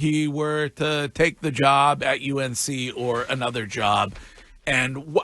he were to take the job at UNC or another job. And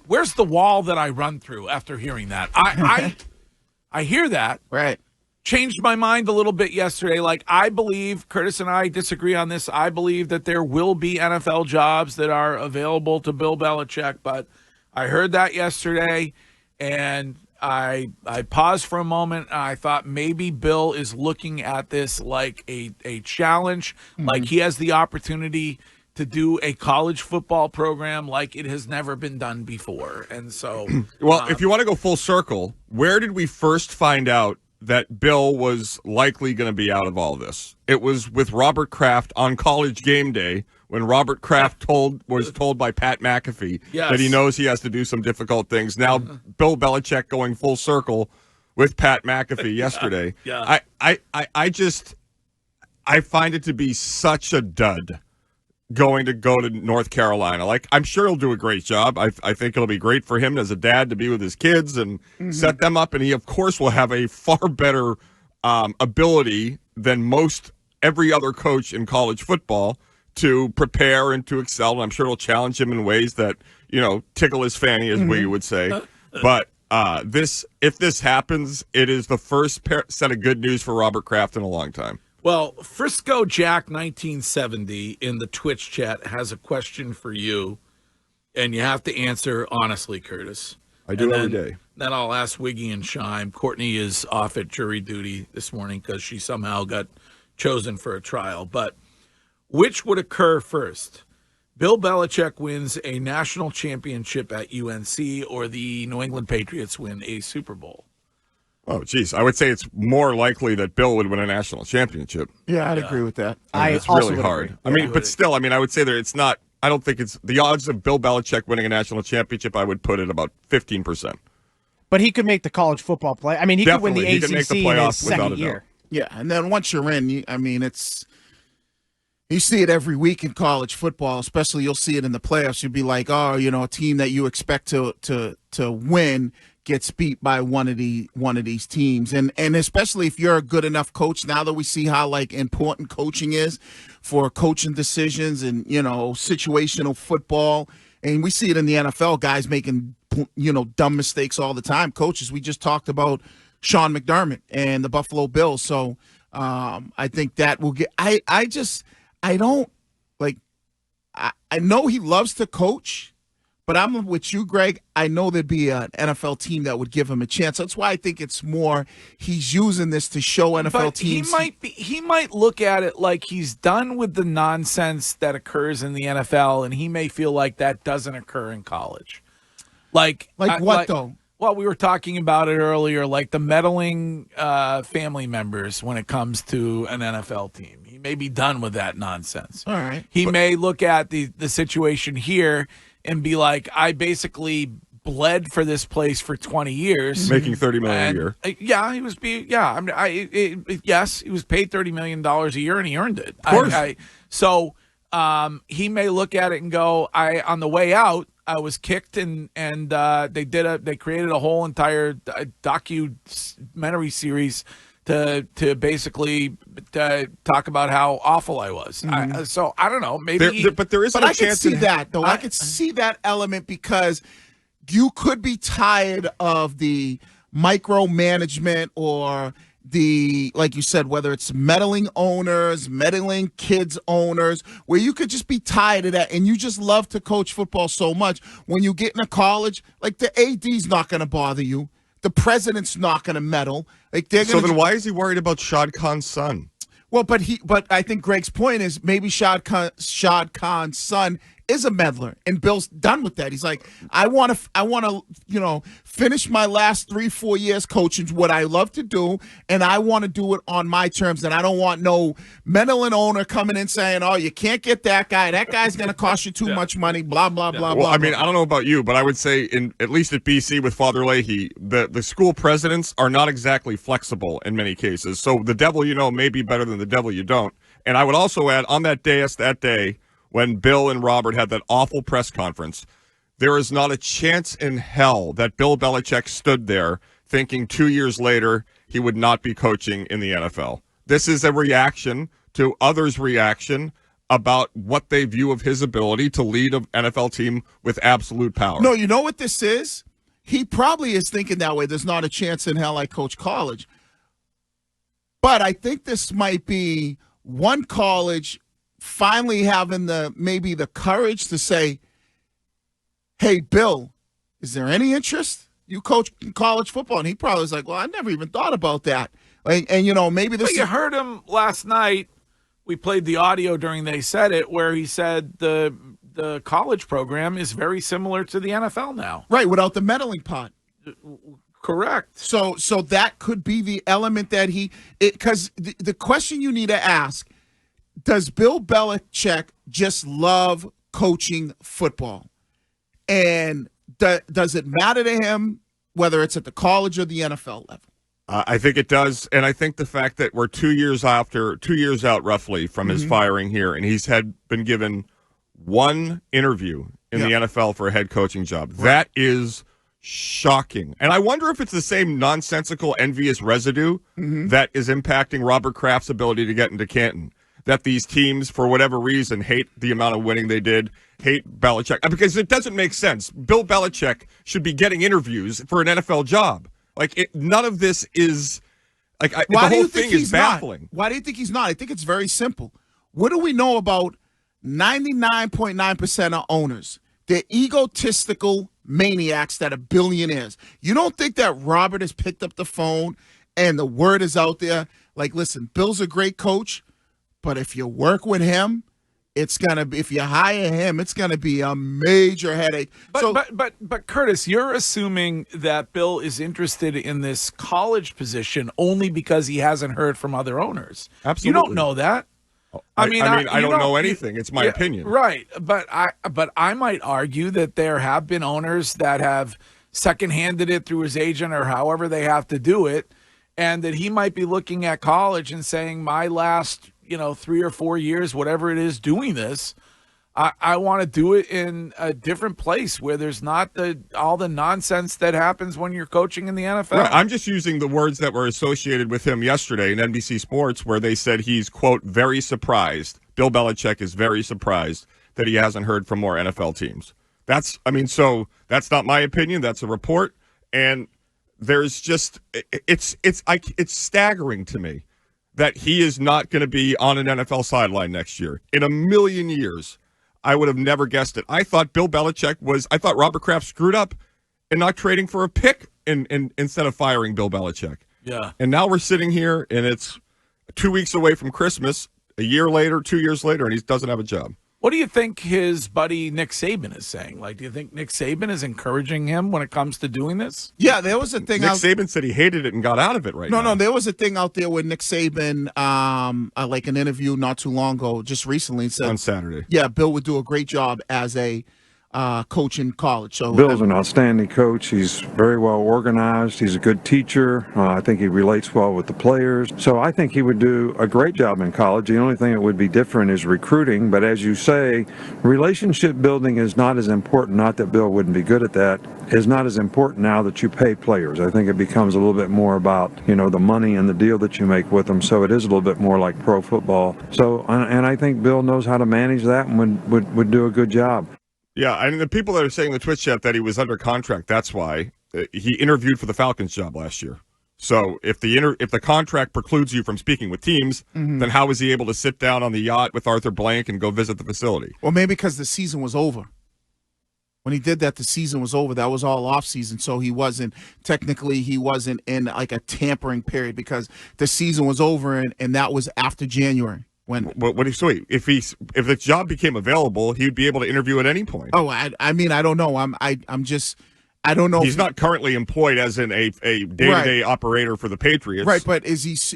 where's the wall that I run through after hearing that? I hear that. Right. Changed my mind a little bit yesterday. Like, I believe, Curtis and I disagree on this, I believe that there will be NFL jobs that are available to Bill Belichick, but I heard that yesterday, and I paused for a moment, and I thought maybe Bill is looking at this like a challenge, like he has the opportunity to do a college football program like it has never been done before. And so... Well, if you want to go full circle, where did we first find out that Bill was likely going to be out of all this? It was with Robert Kraft on College Game Day, when Robert Kraft was told by Pat McAfee that he knows he has to do some difficult things. Now, Bill Belichick going full circle with Pat McAfee yesterday. Yeah. I find it to be such a dud go to North Carolina. Like, I'm sure he'll do a great job. I think it'll be great for him as a dad to be with his kids and set them up. And he, of course, will have a far better ability than every other coach in college football to prepare and to excel. And I'm sure it'll challenge him in ways that, tickle his fanny, as we would say. But if this happens, it is the first set of good news for Robert Kraft in a long time. Well, Frisco Jack 1970 in the Twitch chat has a question for you, and you have to answer honestly, Curtis. I do every day. Then I'll ask Wiggy and Shime. Courtney is off at jury duty this morning because she somehow got chosen for a trial. But which would occur first? Bill Belichick wins a national championship at UNC, or the New England Patriots win a Super Bowl? Oh, geez. I would say it's more likely that Bill would win a national championship. Yeah, I'd agree with that. It's really hard. But still, I would say that it's not, I don't think it's, the odds of Bill Belichick winning a national championship, I would put it about 15%. But he could make the college football play. I mean, he Definitely. could win the ACC make the in playoffs his second year. Yeah, and then once you're in, you see it every week in college football, especially you'll see it in the playoffs. You'll be like, a team that you expect to win gets beat by one of these teams, and especially if you're a good enough coach. Now that we see how important coaching is for coaching decisions and situational football, and we see it in the NFL, guys making dumb mistakes all the time. Coaches, we just talked about Sean McDermott and the Buffalo Bills, so I think that will get. I know he loves to coach. But I'm with you, Greg. I know there'd be an NFL team that would give him a chance. That's why I think it's more he's using this to show NFL teams. He might look at it like he's done with the nonsense that occurs in the NFL, and he may feel like that doesn't occur in college. Though? Well, we were talking about it earlier, like the meddling family members when it comes to an NFL team. He may be done with that nonsense. All right. He may look at the situation here and be like, I basically bled for this place for 20 years. Making $30 million a year. Yeah, he was yes, he was paid $30 million a year, and he earned it. Of course. So he may look at it and go, on the way out, I was kicked, and they created a whole entire documentary series to basically talk about how awful I was. So I don't know. Maybe, but there is a chance. I can see that though. I could see that element because you could be tired of the micromanagement or the, like you said, whether it's meddling owners, meddling kids owners, where you could just be tired of that, and you just love to coach football so much. When you get into college, like the AD's not going to bother you. The president's not going to meddle. So then why is he worried about Shad Khan's son? Well, but I think Greg's point is maybe Shad Khan's son is a meddler, and Bill's done with that. He's like, I want to, finish my last 3-4 years coaching what I love to do, and I want to do it on my terms, and I don't want no meddling owner coming in saying, oh, you can't get that guy. That guy's going to cost you too much money, blah, blah, blah, blah. I mean, I don't know about you, but I would say, at least at BC with Father Leahy, the school presidents are not exactly flexible in many cases. So the devil you know may be better than the devil you don't. And I would also add, on that day, when Bill and Robert had that awful press conference, there is not a chance in hell that Bill Belichick stood there thinking 2 years later he would not be coaching in the NFL. This is a reaction to others' reaction about what they view of his ability to lead an NFL team with absolute power. No, you know what this is? He probably is thinking that way. There's not a chance in hell I coach college. But I think this might be one college finally having maybe the courage to say, hey, Bill, is there any interest? You coach college football. And he probably was like, well, I never even thought about that. And you know, maybe this But you heard him last night. We played the audio during They Said It, where he said the college program is very similar to the NFL now. Right, without the meddling part. Correct. So that could be the element that because the question you need to ask, does Bill Belichick just love coaching football? And does it matter to him whether it's at the college or the NFL level? I think it does, and I think the fact that we're 2 years out roughly from his firing here, and he's been given one interview in the NFL for a head coaching job. Right. That is shocking. And I wonder if it's the same nonsensical, envious residue that is impacting Robert Kraft's ability to get into Canton. That these teams, for whatever reason, hate the amount of winning they did, hate Belichick. Because it doesn't make sense. Bill Belichick should be getting interviews for an NFL job. None of this is the whole thing is baffling. Why do you think he's not? I think it's very simple. What do we know about 99.9% of owners? They're egotistical maniacs that are billionaires. You don't think that Robert has picked up the phone and the word is out there? Like, listen, Bill's a great coach, but if you work with him, if you hire him, it's gonna be a major headache. But Curtis, you're assuming that Bill is interested in this college position only because he hasn't heard from other owners. Absolutely, you don't know that. I don't know anything. It's my opinion, right? But I might argue that there have been owners that have second-handed it through his agent or however they have to do it, and that he might be looking at college and saying, my last 3 or 4 years, whatever it is, doing this, I want to do it in a different place where there's not all the nonsense that happens when you're coaching in the NFL. Right. I'm just using the words that were associated with him yesterday in NBC Sports, where they said he's, quote, very surprised. Bill Belichick is very surprised that he hasn't heard from more NFL teams. So that's not my opinion. That's a report. And there's just, it's staggering to me that he is not going to be on an NFL sideline next year. In a million years, I would have never guessed it. I thought Robert Kraft screwed up in not trading for a pick instead of firing Bill Belichick. Yeah. And now we're sitting here, and it's 2 weeks away from Christmas, a year later, 2 years later, and he doesn't have a job. What do you think his buddy Nick Saban is saying? Do you think Nick Saban is encouraging him when it comes to doing this? Yeah, there was a thing. Nick Saban said he hated it and got out of it now. No, there was a thing out there with Nick Saban, like an interview not too long ago, just recently. Said, on Saturday. Yeah, Bill would do a great job as a coach in college. So Bill's an outstanding coach. He's very well organized. He's a good teacher. I think he relates well with the players. So I think he would do a great job in college. The only thing that would be different is recruiting. But as you say, relationship building is not as important. Not that Bill wouldn't be good at that. Is not as important now that you pay players. I think it becomes a little bit more about, the money and the deal that you make with them. So it is a little bit more like pro football. So, and I think Bill knows how to manage that and would do a good job. Yeah, and the people that are saying in the Twitch chat that he was under contract, that's why he interviewed for the Falcons job last year. So if the contract precludes you from speaking with teams, then how was he able to sit down on the yacht with Arthur Blank and go visit the facility? Well, maybe because the season was over. When he did that, the season was over. That was all off season, so he wasn't in like a tampering period because the season was over and that was after January. If the job became available, he'd be able to interview at any point. Oh, I don't know. I don't know. He's not currently employed as in a day-to-day operator for the Patriots, right? But he's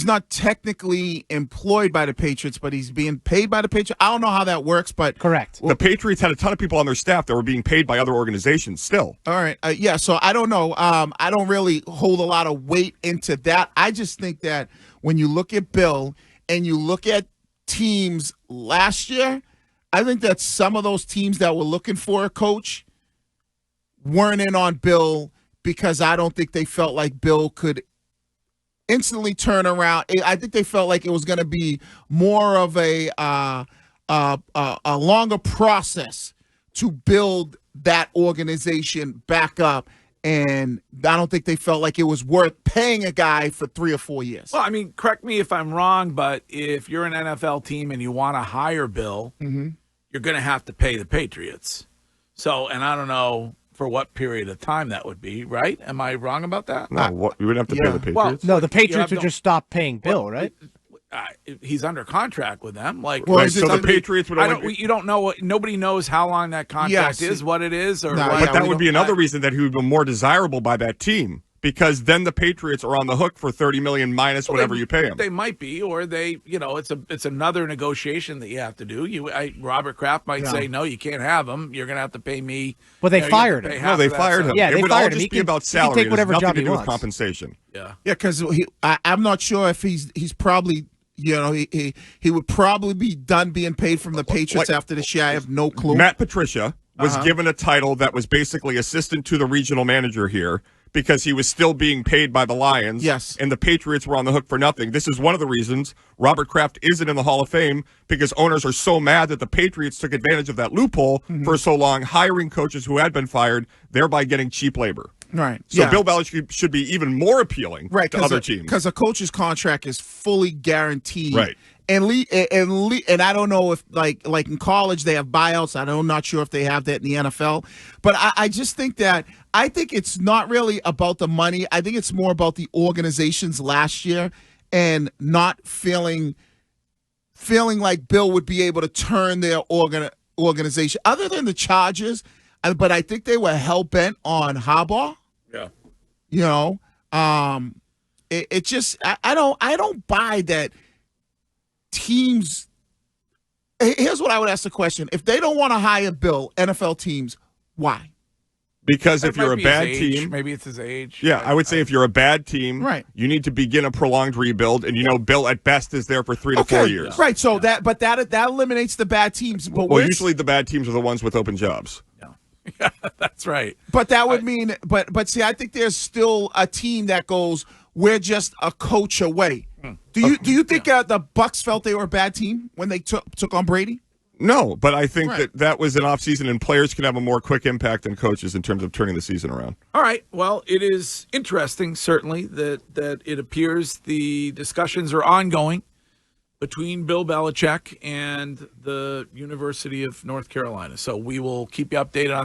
not technically employed by the Patriots, but he's being paid by the Patriots. I don't know how that works, but correct. The Patriots had a ton of people on their staff that were being paid by other organizations still. All right, yeah. So I don't know. I don't really hold a lot of weight into that. I just think that when you look at Bill and you look at teams last year, I think that some of those teams that were looking for a coach weren't in on Bill because I don't think they felt like Bill could instantly turn around. I think they felt like it was going to be more of a longer process to build that organization back up. And I don't think they felt like it was worth paying a guy for 3 or 4 years. Well, I mean, correct me if I'm wrong, but if you're an NFL team and you want to hire Bill, you're going to have to pay the Patriots. So, and I don't know for what period of time that would be, right? Am I wrong about that? No, we wouldn't have to pay the Patriots. No, the Patriots would just stop paying Bill, right? He's under contract with them. Like, Well, so the Patriots would only... you don't know. Nobody knows how long that contract is, what it is, or No, what. But that would be another reason that he would be more desirable by that team, because then the Patriots are on the hook for $30 million minus whatever you pay him. They might be, or they, it's another negotiation that you have to do. Robert Kraft might say, no, you can't have him. You're going to have to pay me. Well, they fired him. No, they fired him. Yeah, it they would fired all him. just be about salary. Take whatever it has job nothing to he do with wants. compensation. Yeah, because I'm not sure if he's probably. He would probably be done being paid from the Patriots after this year. I have no clue. Matt Patricia was given a title that was basically assistant to the regional manager here because he was still being paid by the Lions. Yes. And the Patriots were on the hook for nothing. This is one of the reasons Robert Kraft isn't in the Hall of Fame, because owners are so mad that the Patriots took advantage of that loophole for so long, hiring coaches who had been fired, thereby getting cheap labor. Right. So Bill Belichick should be even more appealing to other teams. Because a coach's contract is fully guaranteed. Right. And I don't know if like in college they have buyouts. I'm not sure if they have that in the NFL. But I just think that it's not really about the money. I think it's more about the organizations last year and not feeling like Bill would be able to turn their organization, other than the Chargers. But I think they were hell bent on Harbaugh. yeah. It just I don't buy that teams. Here's what I would ask the question: if they don't want to hire Bill, NFL teams, why? Because if That you're a might be bad his age. team, Maybe it's his age. yeah, I would say if you're a bad team, Right. you need to begin a prolonged rebuild, and Bill at best is there for 3 to 4 years. Right. So that eliminates the bad teams. But Well, usually the bad teams are the ones with open jobs. Yeah, that's right. But that would mean, but see, I think there's still a team that goes, we're just a coach away. Do you think the Bucks felt they were a bad team when they took on Brady? No, but I think Right. that was an offseason, and players can have a more quick impact than coaches in terms of turning the season around. All right. Well, it is interesting, certainly, that it appears the discussions are ongoing between Bill Belichick and the University of North Carolina. So we will keep you updated on that.